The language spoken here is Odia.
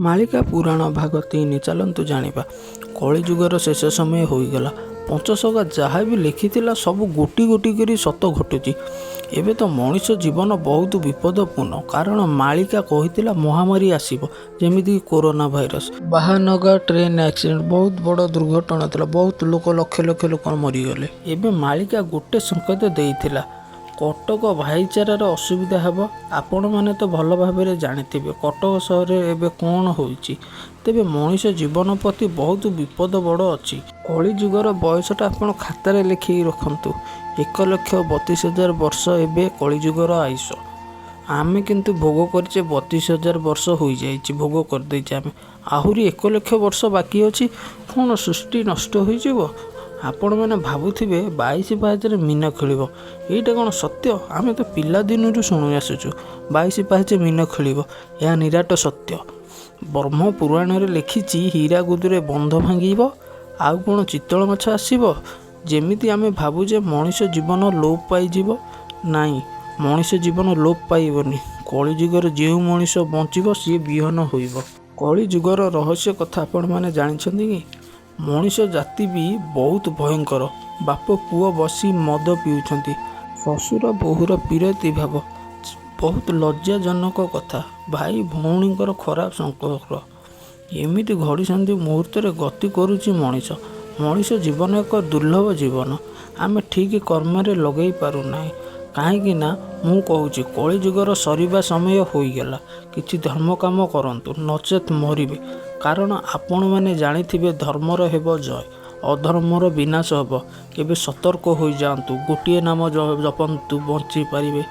ମାଳିକା ପୁରାଣ ଭାଗ 3 ଚାଲନ୍ତୁ ଜାଣିବା। କଳିଯୁଗର ଶେଷ ସମୟ ହୋଇଗଲା। ପଞ୍ଚସଖା ଯାହା ବି ଲେଖିଥିଲା ସବୁ ଗୋଟି ଗୋଟି କରି ସତ ଘଟୁଛି। ଏବେ ତ ମଣିଷ ଜୀବନ ବହୁତ ବିପଦପୂର୍ଣ୍ଣ, କାରଣ ମାଳିକା କହିଥିଲା ମହାମାରୀ ଆସିବ, ଯେମିତିକି corona virus. Bahanaga train accident ବହୁତ ବଡ଼ ଦୁର୍ଘଟଣା ଥିଲା, ବହୁତ ଲୋକ ଲକ୍ଷ ଲକ୍ଷ ଲୋକ ମରିଗଲେ। ଏବେ ମାଳିକା ଗୋଟେ ସଂକେତ ଦେଇଥିଲା, କଟକ ଭାଇଚାରାର ଅସୁବିଧା ହେବ। ଆପଣମାନେ ତ ଭଲ ଭାବରେ ଜାଣିଥିବେ କଟକ ସହରରେ ଏବେ କ'ଣ ହୋଇଛି। ତେବେ ମଣିଷ ଜୀବନ ପ୍ରତି ବହୁତ ବିପଦ ବଡ଼ ଅଛି। କଳିଯୁଗର ବୟସଟା ଆପଣ ଖାତାରେ ଲେଖିକି ରଖନ୍ତୁ। 1,32,000 ବର୍ଷ ଏବେ କଳିଯୁଗର ଆୟୁଷ। ଆମେ କିନ୍ତୁ ଭୋଗ କରିଛେ 32,000 ବର୍ଷ ହୋଇଯାଇଛି, ଭୋଗ କରିଦେଇଛେ ଆମେ। ଆହୁରି 1,00,000 ବର୍ଷ ବାକି ଅଛି। କ'ଣ ସୃଷ୍ଟି ନଷ୍ଟ ହୋଇଯିବ? ଆପଣମାନେ ଭାବୁଥିବେ 22 ପାହାଚରେ ମୀନ ଖେଳିବ, ଏଇଟା କ'ଣ ସତ୍ୟ? ଆମେ ତ ପିଲାଦିନରୁ ଶୁଣି ଆସୁଛୁ 22 ପାହାଚରେ ମୀନ ଖେଳିବ, ଏହା ନିରାଟ ସତ୍ୟ। ବ୍ରହ୍ମ ପୁରାଣରେ ଲେଖିଛି ହୀରାକୁଦରେ ବନ୍ଧ ଭାଙ୍ଗିବ, ଆଉ କ'ଣ ଚିତଳମାଛ ଆସିବ? ଯେମିତି ଆମେ ଭାବୁଛେ ମଣିଷ ଜୀବନ ଲୋପ ପାଇଯିବ, ନାଇଁ, ମଣିଷ ଜୀବନ ଲୋପ ପାଇବନି। କଳିଯୁଗର ଯେଉଁ ମଣିଷ ବଞ୍ଚିବ ସିଏ ବିହନ ହୋଇବ। କଳିଯୁଗର ରହସ୍ୟ କଥା ଆପଣମାନେ ଜାଣିଛନ୍ତି କି? ମଣିଷ ଜାତି ବି ବହୁତ ଭୟଙ୍କର। ବାପ ପୁଅ ବସି ମଦ ପିଉଛନ୍ତି, ଶ୍ୱଶୁର ବୋହୂର ପିରତି ଭାବ, ବହୁତ ଲଜ୍ଜାଜନକ କଥା। ଭାଇ ଭଉଣୀଙ୍କର ଖରାପ ସମ୍ପର୍କ, ଏମିତି ଘଡ଼ିସନ୍ଧି ମୁହୂର୍ତ୍ତରେ ଗତି କରୁଛି ମଣିଷ। ମଣିଷ ଜୀବନ ଏକ ଦୁର୍ଲଭ ଜୀବନ, ଆମେ ଠିକ୍ କର୍ମରେ ଲଗେଇ ପାରୁନାହିଁ। କାହିଁକି ନା ମୁଁ କହୁଛି କଳିଯୁଗର ସରିବା ସମୟ ହୋଇଗଲା। କିଛି ଧର୍ମ କାମ କରନ୍ତୁ, ନଚେତ୍ ମରିବେ। କାରଣ ଆପଣମାନେ ଜାଣିଥିବେ ଧର୍ମର ହେବ ଜୟ, ଅଧର୍ମର ବିନାଶ ହେବ। ଏବେ ସତର୍କ ହୋଇଯାଆନ୍ତୁ, ଗୋଟିଏ ନାମ ଜପନ୍ତୁ, ବଞ୍ଚିପାରିବେ।